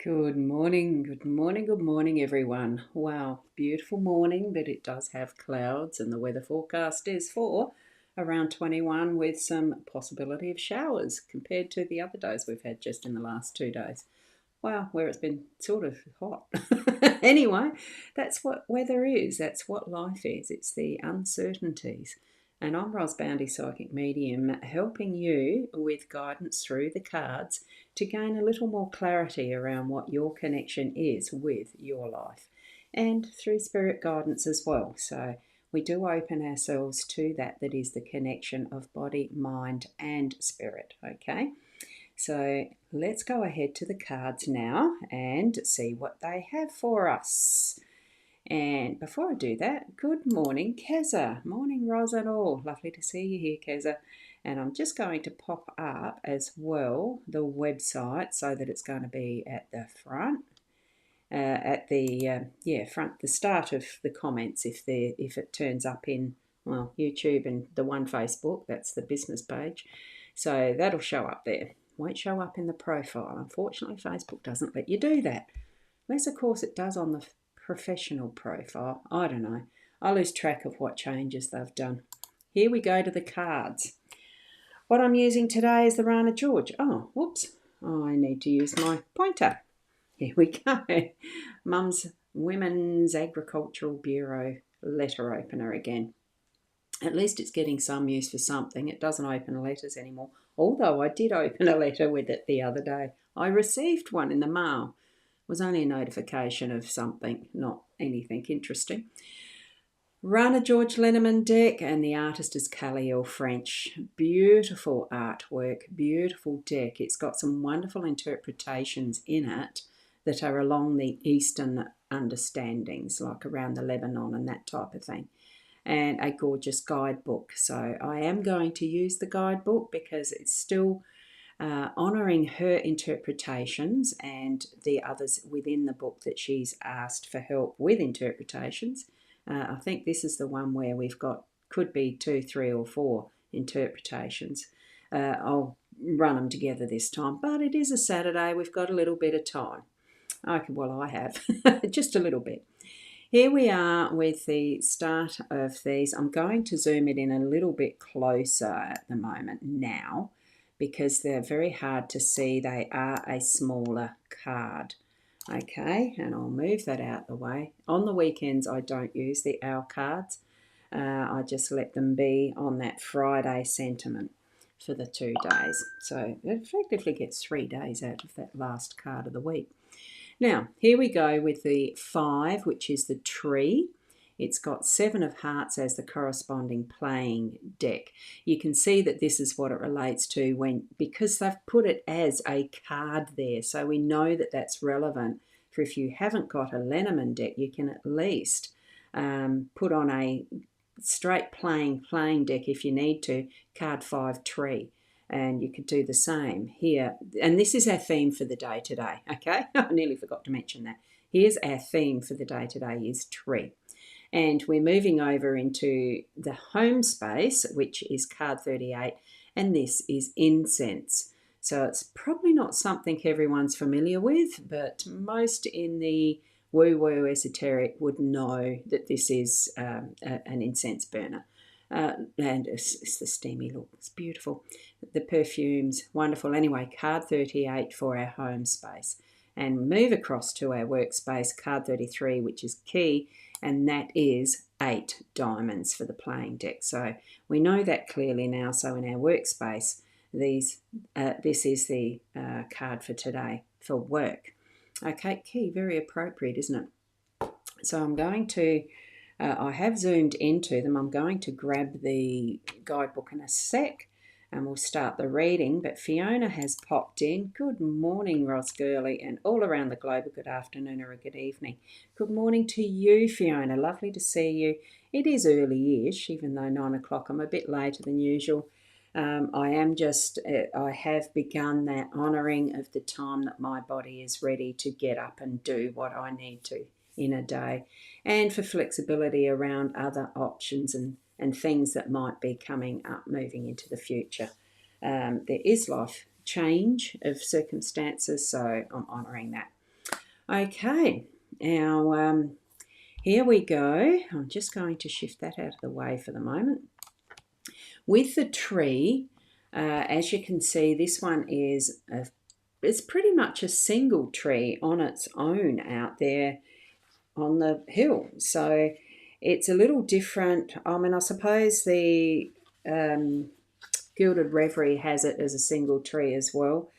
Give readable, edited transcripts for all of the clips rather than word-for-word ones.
Good morning, good morning, good morning, everyone. Wow, beautiful morning, but it does have clouds, and the weather forecast is for around 21 with some possibility of showers compared to the other days we've had just in the last 2 days. Wow, where it's been sort of hot. Anyway, that's what weather is, that's what life is, it's the uncertainties. And I'm Boundy, Psychic Medium, helping you with guidance through the cards to gain a little more clarity around what your connection is with your life and through spirit guidance as well. So we do open ourselves to that is the connection of body, mind, and spirit. Okay, so let's go ahead to the cards now and see what they have for us. And before I do that, good morning, Keza. Morning, Ros and all. Lovely to see you here, Keza. And I'm just going to pop up as well the website so that it's going to be at the front, front, the start of the comments if it turns up in YouTube and the one Facebook. That's the business page, so that'll show up there. Won't show up in the profile. Unfortunately, Facebook doesn't let you do that. Unless, of course, it does on the professional profile. I don't know. I lose track of what changes they've done. Here we go to the cards. What I'm using today is the Rana George. Oh, whoops. I need to use my pointer. Here we go. Mum's Women's Agricultural Bureau letter opener again. At least it's getting some use for something. It doesn't open letters anymore. Although I did open a letter with it the other day. I received one in the mail. Was only a notification of something, not anything interesting. Rana George Lenormand deck, and the artist is Khalil French. Beautiful artwork, beautiful deck. It's got some wonderful interpretations in it that are along the Eastern understandings, like around the Lebanon and that type of thing. And a gorgeous guidebook. So I am going to use the guidebook because it's still honouring her interpretations and the others within the book that she's asked for help with interpretations. I think this is the one where we've got, could be 2, 3 or 4 interpretations. I'll run them together this time, but it is a Saturday. We've got a little bit of time. Okay, well, I have just a little bit. Here we are with the start of these. I'm going to zoom it in a little bit closer at the moment now because they're very hard to see. They are a smaller card. Okay, and I'll move that out the way. On the weekends, I don't use the owl cards. I just let them be on that Friday sentiment for the 2 days. So it effectively gets 3 days out of that last card of the week. Now, here we go with the 5, which is the tree. It's got 7 of hearts as the corresponding playing deck. You can see that this is what it relates to because they've put it as a card there. So we know that that's relevant for if you haven't got a Lenormand deck, you can at least put on a straight playing deck if you need to, card 5 tree. And you could do the same here. And this is our theme for the day today, okay? I nearly forgot to mention that. Here's our theme for the day today is tree. And we're moving over into the home space, which is card 38, and this is incense. So it's probably not something everyone's familiar with, but most in the woo-woo esoteric would know that this is an incense burner. And it's the steamy look. It's beautiful. The perfume's wonderful. Anyway, card 38 for our home space. And move across to our workspace, card 33, which is key, and that is 8 diamonds for the playing deck. So we know that clearly now. So in our workspace, this is the card for today for work. Okay, key, very appropriate, isn't it? So I'm going to I have zoomed into them. I'm going to grab the guidebook in a sec and we'll start the reading. But Fiona has popped in. Good morning, Ross Gurley, and all around the globe, a good afternoon or a good evening. Good morning to you, Fiona. Lovely to see you. It is early-ish, even though 9 o'clock. I'm a bit later than usual. I have begun that honouring of the time that my body is ready to get up and do what I need to in a day, and for flexibility around other options and things that might be coming up moving into the future. There is life change of circumstances, so I'm honouring that. Okay, now here we go. I'm just going to shift that out of the way for the moment. With the tree, as you can see, this one is it's pretty much a single tree on its own out there on the hill. So it's a little different. I mean, I suppose the Gilded Reverie has it as a single tree as well.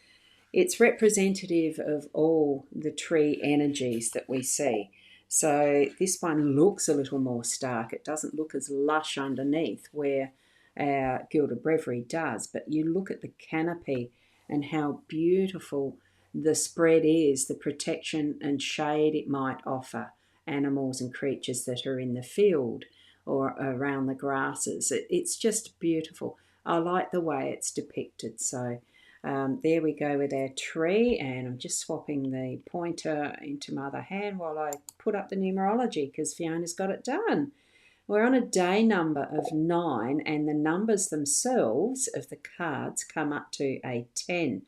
It's representative of all the tree energies that we see. So this one looks a little more stark. It doesn't look as lush underneath where our Gilded Breviary does. But you look at the canopy and how beautiful the spread is, the protection and shade it might offer animals and creatures that are in the field or around the grasses. It's just beautiful. I like the way it's depicted. So there we go with our tree, and I'm just swapping the pointer into my other hand while I put up the numerology because Fiona's got it done. We're on a day number of 9, and the numbers themselves of the cards come up to a 10,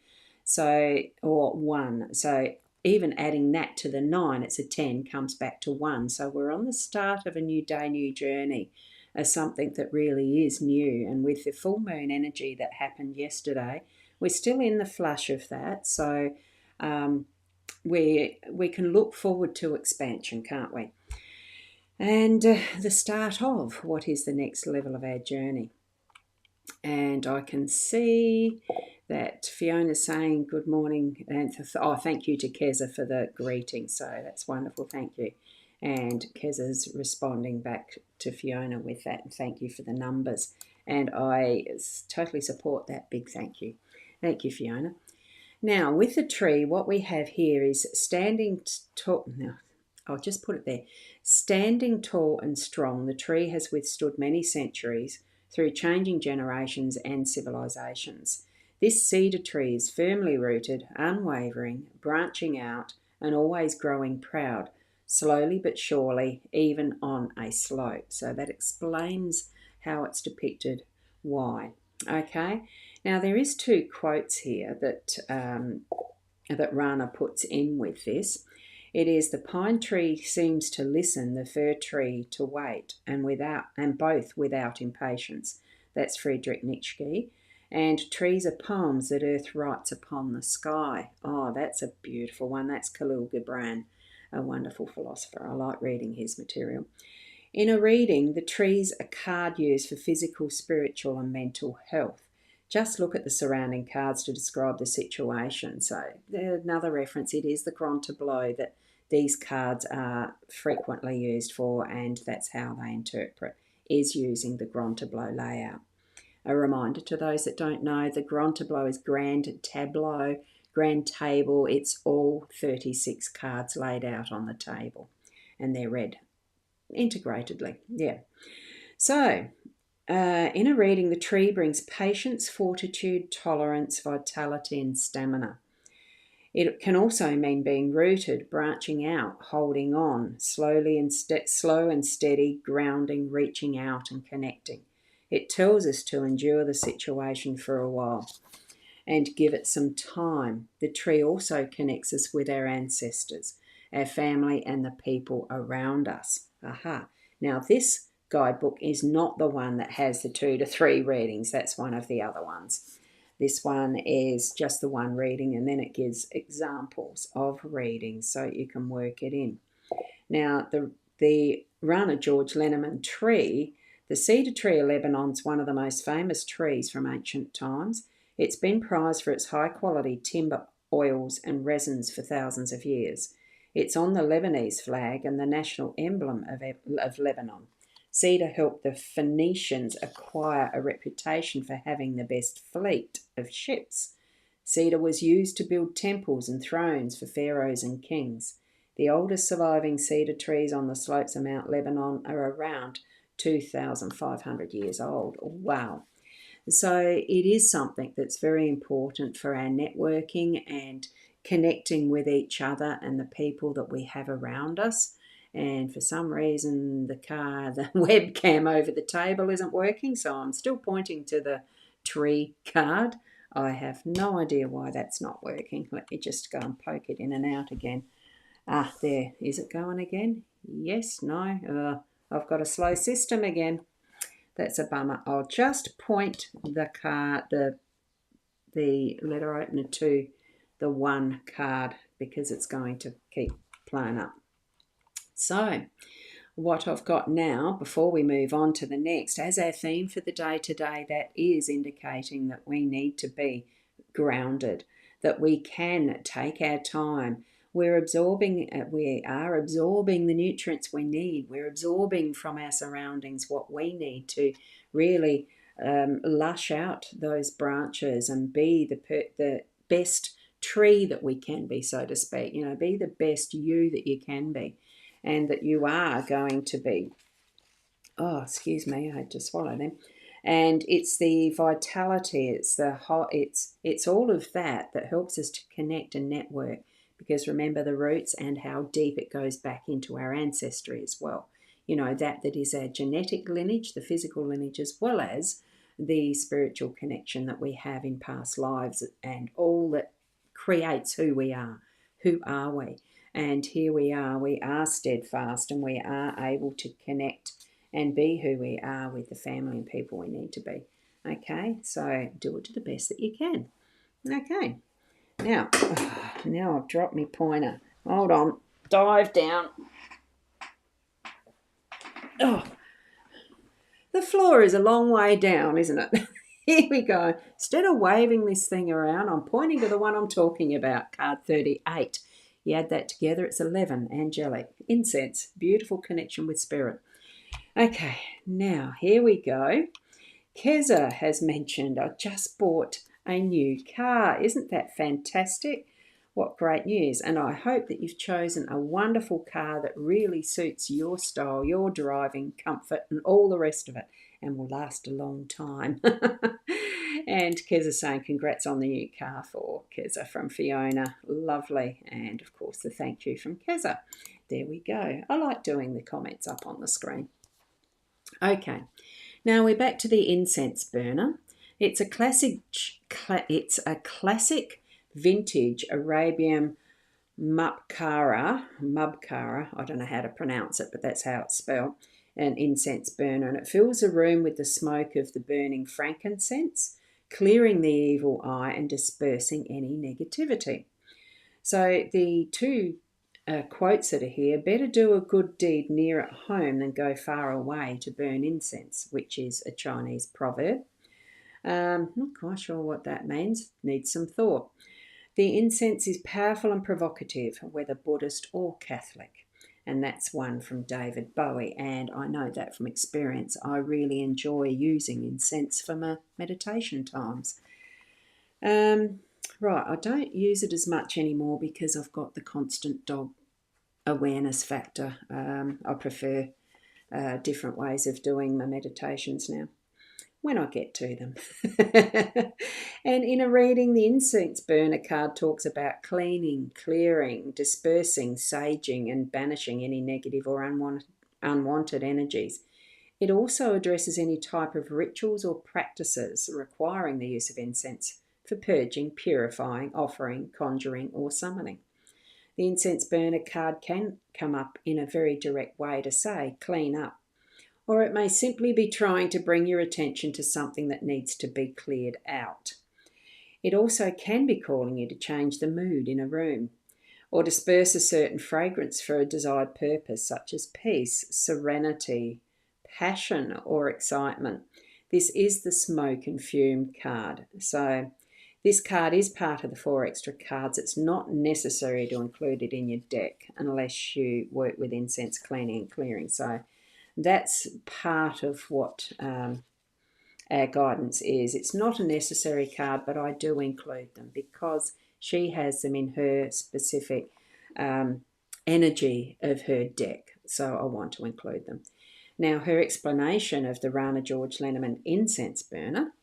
so or 1. So even adding that to the 9, it's a 10, comes back to 1. So we're on the start of a new day, new journey, as something that really is new. And with the full moon energy that happened yesterday, we're still in the flush of that. So we can look forward to expansion, can't we? And the start of what is the next level of our journey. And I can see that Fiona's saying good morning, and thank you to Keza for the greeting. So that's wonderful, thank you. And Keza's responding back to Fiona with that, and thank you for the numbers. And I totally support that. Big thank you. Thank you, Fiona. Now, with the tree, what we have here is standing tall. Now, I'll just put it there. Standing tall and strong, the tree has withstood many centuries through changing generations and civilizations. This cedar tree is firmly rooted, unwavering, branching out, and always growing proud, slowly but surely, even on a slope. So that explains how it's depicted, why. Okay, now there is 2 quotes here that Rana puts in with this. It is the pine tree seems to listen, the fir tree to wait, and both without impatience. That's Friedrich Nietzsche. And trees are poems that earth writes upon the sky. Oh, that's a beautiful one. That's Khalil Gibran, a wonderful philosopher. I like reading his material. In a reading, the tree's a card used for physical, spiritual, and mental health. Just look at the surrounding cards to describe the situation. So another reference, it is the grand tableau that these cards are frequently used for, and that's how they interpret, is using the grand tableau layout. A reminder to those that don't know, the grand tableau is grand tableau, grand table. It's all 36 cards laid out on the table, and they're read integratedly. Yeah. So in a reading, the tree brings patience, fortitude, tolerance, vitality, and stamina. It can also mean being rooted, branching out, holding on, slowly and slow and steady, grounding, reaching out, and connecting. It tells us to endure the situation for a while and give it some time. The tree also connects us with our ancestors, our family, and the people around us. Aha. Now, this guidebook is not the one that has the 2 to 3 readings. That's one of the other ones. This one is just the one reading, and then it gives examples of readings so you can work it in. Now, the Rana George Lenormand tree, the cedar tree of Lebanon, is one of the most famous trees from ancient times. It's been prized for its high-quality timber, oils, and resins for thousands of years. It's on the Lebanese flag and the national emblem of Lebanon. Cedar helped the Phoenicians acquire a reputation for having the best fleet of ships. Cedar was used to build temples and thrones for pharaohs and kings. The oldest surviving cedar trees on the slopes of Mount Lebanon are around 2,500 years old. Wow. So it is something that's very important for our networking and connecting with each other and the people that we have around us. And for some reason, the webcam over the table isn't working, so I'm still pointing to the tree card. I have no idea why that's not working. Let me just go and poke it in and out again. Ah, there. Is it going again? Yes, no. I've got a slow system again. That's a bummer. I'll just point the card, the letter opener to the one card because it's going to keep playing up. So, what I've got now, before we move on to the next, as our theme for the day today, that is indicating that we need to be grounded, that we can take our time. We are absorbing the nutrients we need. We're absorbing from our surroundings what we need to really lush out those branches and be the best tree that we can be, so to speak. Be the best you that you can be, and that you are going to be. Oh, excuse me, I had to swallow them. And it's the vitality, it's all of that helps us to connect and network. Because remember the roots and how deep it goes back into our ancestry as well. That is our genetic lineage, the physical lineage, as well as the spiritual connection that we have in past lives and all that creates who we are. Who are we? And here we are steadfast, and we are able to connect and be who we are with the family and people we need to be. Okay, so do it to the best that you can. Okay, now I've dropped my pointer. Hold on, dive down. Oh, the floor is a long way down, isn't it? Here we go. Instead of waving this thing around, I'm pointing to the one I'm talking about, card 38. You add that together, it's 11, angelic, incense, beautiful connection with spirit. Okay, now here we go. Keza has mentioned, I just bought a new car. Isn't that fantastic? What great news. And I hope that you've chosen a wonderful car that really suits your style, your driving comfort, and all the rest of it, and will last a long time. And Keza saying congrats on the new car for Keza from Fiona. Lovely. And of course the thank you from Keza. There we go. I like doing the comments up on the screen. Okay, now we're back to the incense burner. It's a classic vintage Arabian mubkara. I don't know how to pronounce it, but that's how it's spelled. An incense burner, and it fills a room with the smoke of the burning frankincense, clearing the evil eye and dispersing any negativity. So the two quotes that are here: better do a good deed near at home than go far away to burn incense, which is a Chinese proverb. Not quite sure what that means, needs some thought. The incense is powerful and provocative, whether Buddhist or Catholic. And that's one from David Bowie, and I know that from experience. I really enjoy using incense for my meditation times. Right, I don't use it as much anymore because I've got the constant dog awareness factor. I prefer different ways of doing my meditations now, when I get to them. And in a reading, the incense burner card talks about cleaning, clearing, dispersing, saging, and banishing any negative or unwanted energies. It also addresses any type of rituals or practices requiring the use of incense for purging, purifying, offering, conjuring, or summoning. The incense burner card can come up in a very direct way to say, clean up. Or it may simply be trying to bring your attention to something that needs to be cleared out. It also can be calling you to change the mood in a room, or disperse a certain fragrance for a desired purpose, such as peace, serenity, passion, or excitement. This is the smoke and fume card. So this card is part of the 4 extra cards. It's not necessary to include it in your deck unless you work with incense cleaning and clearing. So that's part of what our guidance is. It's not a necessary card, but I do include them because she has them in her specific energy of her deck. So I want to include them. Now, her explanation of the Rana George Lenormand incense burner.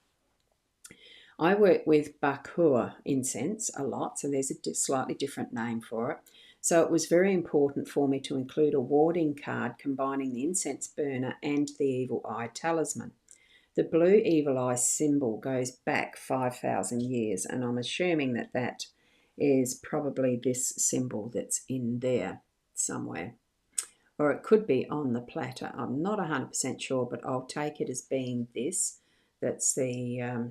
I work with Bakur incense a lot, so there's a slightly different name for it. So it was very important for me to include a warding card combining the incense burner and the evil eye talisman. The blue evil eye symbol goes back 5,000 years, and I'm assuming that is probably this symbol that's in there somewhere. Or it could be on the platter. I'm not 100% sure, but I'll take it as being this. That's the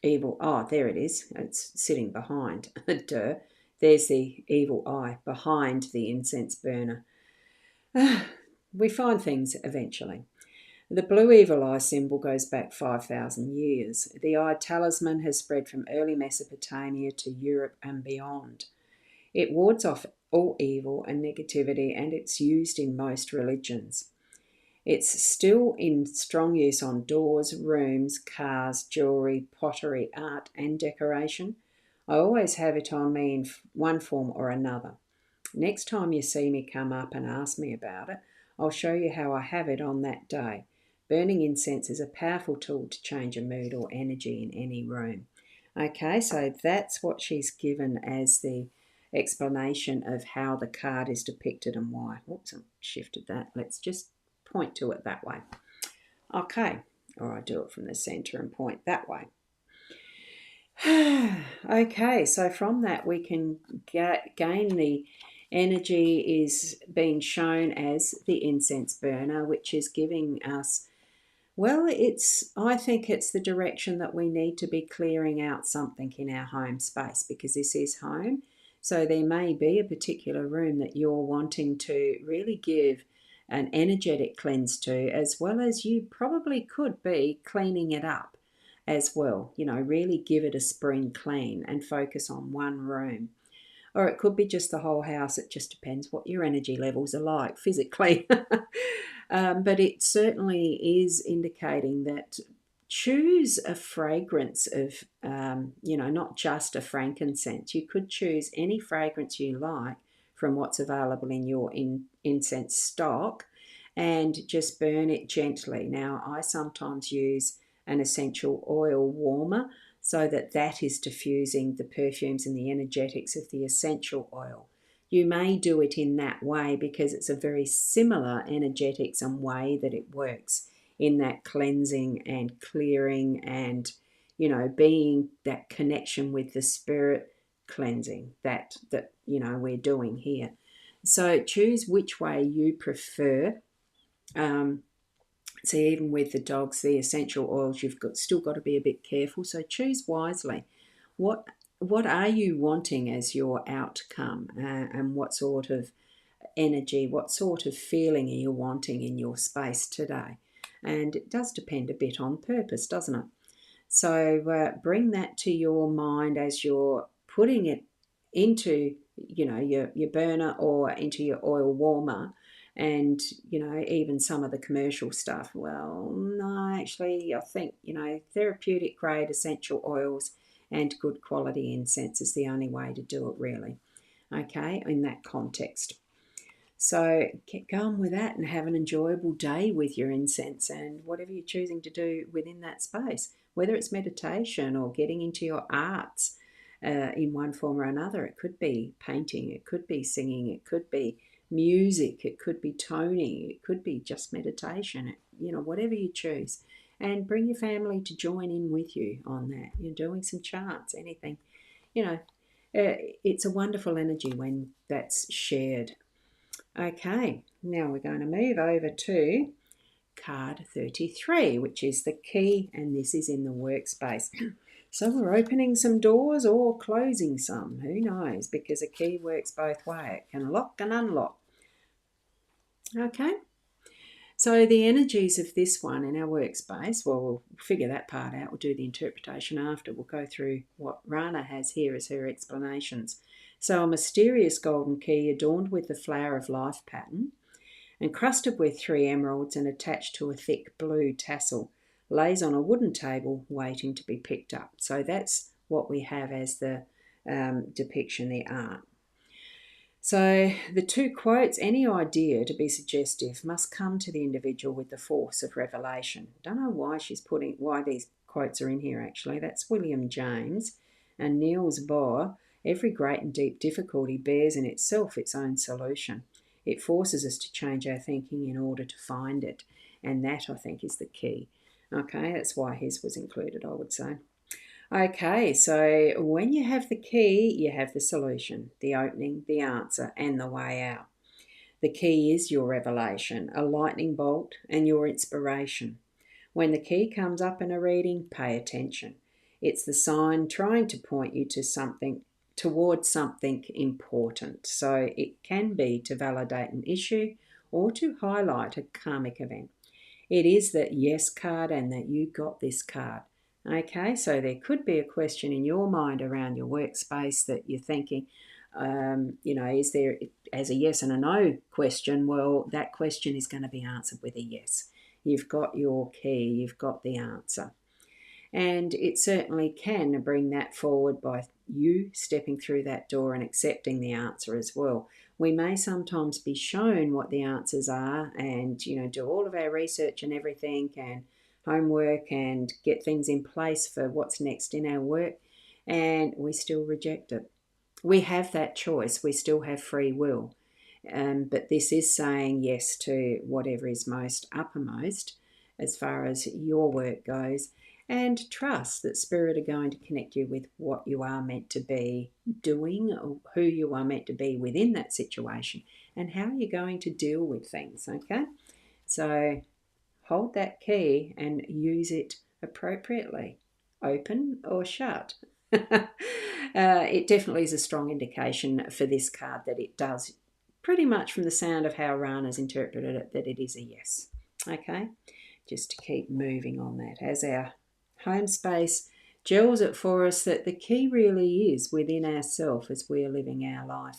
evil. Oh, there it is. It's sitting behind. Duh. There's the evil eye behind the incense burner. We find things eventually. The blue evil eye symbol goes back 5,000 years. The eye talisman has spread from early Mesopotamia to Europe and beyond. It wards off all evil and negativity, and it's used in most religions. It's still in strong use on doors, rooms, cars, jewellery, pottery, art and decoration. I always have it on me in one form or another. Next time you see me come up and ask me about it, I'll show you how I have it on that day. Burning incense is a powerful tool to change a mood or energy in any room. Okay, so that's what she's given as the explanation of how the card is depicted and why. Oops, I shifted that. Let's just point to it that way. Okay, or I do it from the centre and point that way. Okay, so from that we can gain the energy is being shown as the incense burner, which is giving us, well, I think it's the direction that we need to be clearing out something in our home space, because this is home. So there may be a particular room that you're wanting to really give an energetic cleanse to, as well as you probably could be cleaning it up as well. Really give it a spring clean and focus on one room. Or it could be just the whole house. It just depends what your energy levels are like physically. But it certainly is indicating that choose a fragrance of, not just a frankincense. You could choose any fragrance you like from what's available in your incense stock and just burn it gently. Now, I sometimes use an essential oil warmer so that is diffusing the perfumes and the energetics of the essential oil. You may do it in that way because it's a very similar energetics and way that it works in that cleansing and clearing and, being that connection with the spirit cleansing that we're doing here. So choose which way you prefer. See, even with the dogs, the essential oils, still got to be a bit careful. So choose wisely. What are you wanting as your outcome, and what sort of energy, what sort of feeling are you wanting in your space today? And it does depend a bit on purpose, doesn't it? So bring that to your mind as you're putting it into, your burner or into your oil warmer. And, even some of the commercial stuff, well, no, actually, I think, therapeutic grade essential oils and good quality incense is the only way to do it, really, okay, in that context. So get going with that and have an enjoyable day with your incense and whatever you're choosing to do within that space, whether it's meditation or getting into your arts in one form or another. It could be painting, it could be singing, it could be music, it could be toning, it could be just meditation, whatever you choose. And bring your family to join in with you on that. You're doing some charts, anything. It's a wonderful energy when that's shared. Okay, now we're going to move over to card 33, which is the key, and this is in the workspace. So we're opening some doors or closing some, who knows, because a key works both ways. It can lock and unlock. Okay, so the energies of this one in our workspace, well, we'll figure that part out. We'll do the interpretation after. We'll go through what Rana has here as her explanations. So a mysterious golden key adorned with the flower of life pattern, encrusted with 3 emeralds and attached to a thick blue tassel, lays on a wooden table waiting to be picked up. So that's what we have as the depiction, the art. So the 2 quotes, any idea to be suggestive must come to the individual with the force of revelation. Don't know why why these quotes are in here actually. That's William James and Niels Bohr. Every great and deep difficulty bears in itself its own solution. It forces us to change our thinking in order to find it. And that, I think, is the key. Okay, that's why his was included, I would say. Okay, so when you have the key, you have the solution, the opening, the answer, and the way out. The key is your revelation, a lightning bolt, and your inspiration. When the key comes up in a reading, pay attention. It's the sign trying to point you to something, towards something important. So it can be to validate an issue or to highlight a karmic event. It is that yes card and that you got this card. Okay, so there could be a question in your mind around your workspace that you're thinking, is there as a yes and a no question? Well, that question is going to be answered with a yes. You've got your key, you've got the answer. And it certainly can bring that forward by you stepping through that door and accepting the answer as well. We may sometimes be shown what the answers are and, do all of our research and everything and homework and get things in place for what's next in our work, and we still reject it. We have that choice. We still have free will. But this is saying yes to whatever is most uppermost as far as your work goes, and trust that Spirit are going to connect you with what you are meant to be doing, or who you are meant to be within that situation, and how you're going to deal with things. Okay, so hold that key and use it appropriately, open or shut. It definitely is a strong indication for this card that it does, pretty much from the sound of how Rana's interpreted it, that it is a yes. Okay, just to keep moving on that. As our home space gels it for us that the key really is within ourselves as we are living our life.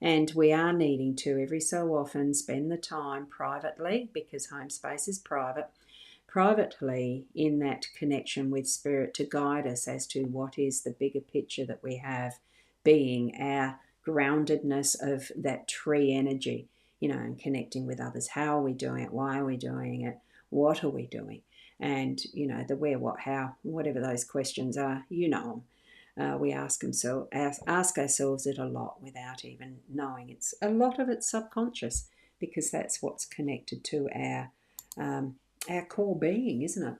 And we are needing to every so often spend the time privately, because home space is private, privately in that connection with Spirit to guide us as to what is the bigger picture that we have, being our groundedness of that tree energy, and connecting with others. How are we doing it? Why are we doing it? What are we doing? And, the where, what, how, whatever those questions are, them. We ask ourselves it a lot without even knowing. A lot of it's subconscious, because that's what's connected to our core being, isn't it?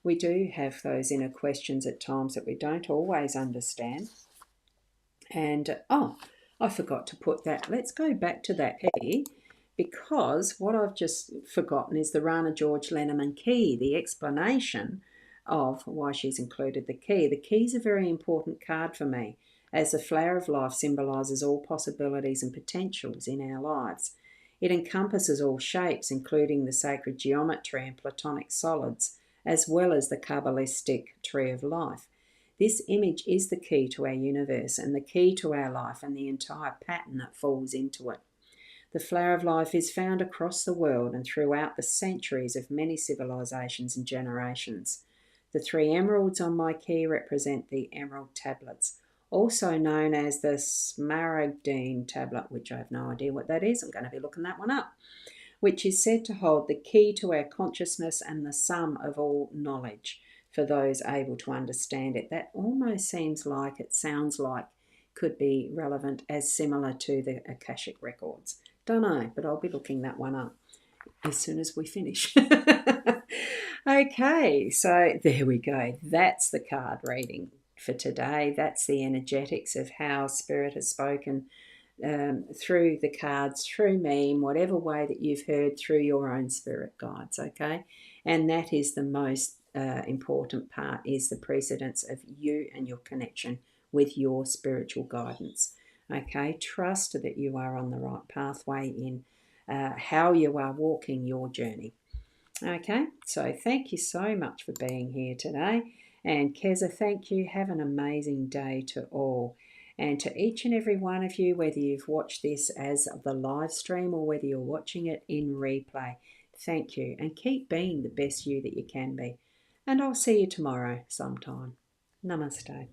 We do have those inner questions at times that we don't always understand. And I forgot to put that. Let's go back to that key, because what I've just forgotten is the Rana George Lenormand key, the explanation of why she's included the key. The key is a very important card for me, as the flower of life symbolises all possibilities and potentials in our lives. It encompasses all shapes, including the sacred geometry and Platonic solids, as well as the Kabbalistic tree of life. This image is the key to our universe and the key to our life and the entire pattern that falls into it. The flower of life is found across the world and throughout the centuries of many civilizations and generations. The 3 emeralds on my key represent the emerald tablets, also known as the Smaragdine tablet, which I have no idea what that is. I'm going to be looking that one up, which is said to hold the key to our consciousness and the sum of all knowledge for those able to understand it. That almost sounds like could be relevant as similar to the Akashic records. Don't know, but I'll be looking that one up as soon as we finish. Okay, so there we go. That's the card reading for today. That's the energetics of how Spirit has spoken through the cards, through me, in whatever way that you've heard, through your own spirit guides, okay? And that is the most important part, is the precedence of you and your connection with your spiritual guidance, okay? Trust that you are on the right pathway in how you are walking your journey. Okay, so thank you so much for being here today. And Keza, thank you. Have an amazing day to all. And to each and every one of you, whether you've watched this as the live stream or whether you're watching it in replay, thank you. And keep being the best you that you can be. And I'll see you tomorrow sometime. Namaste.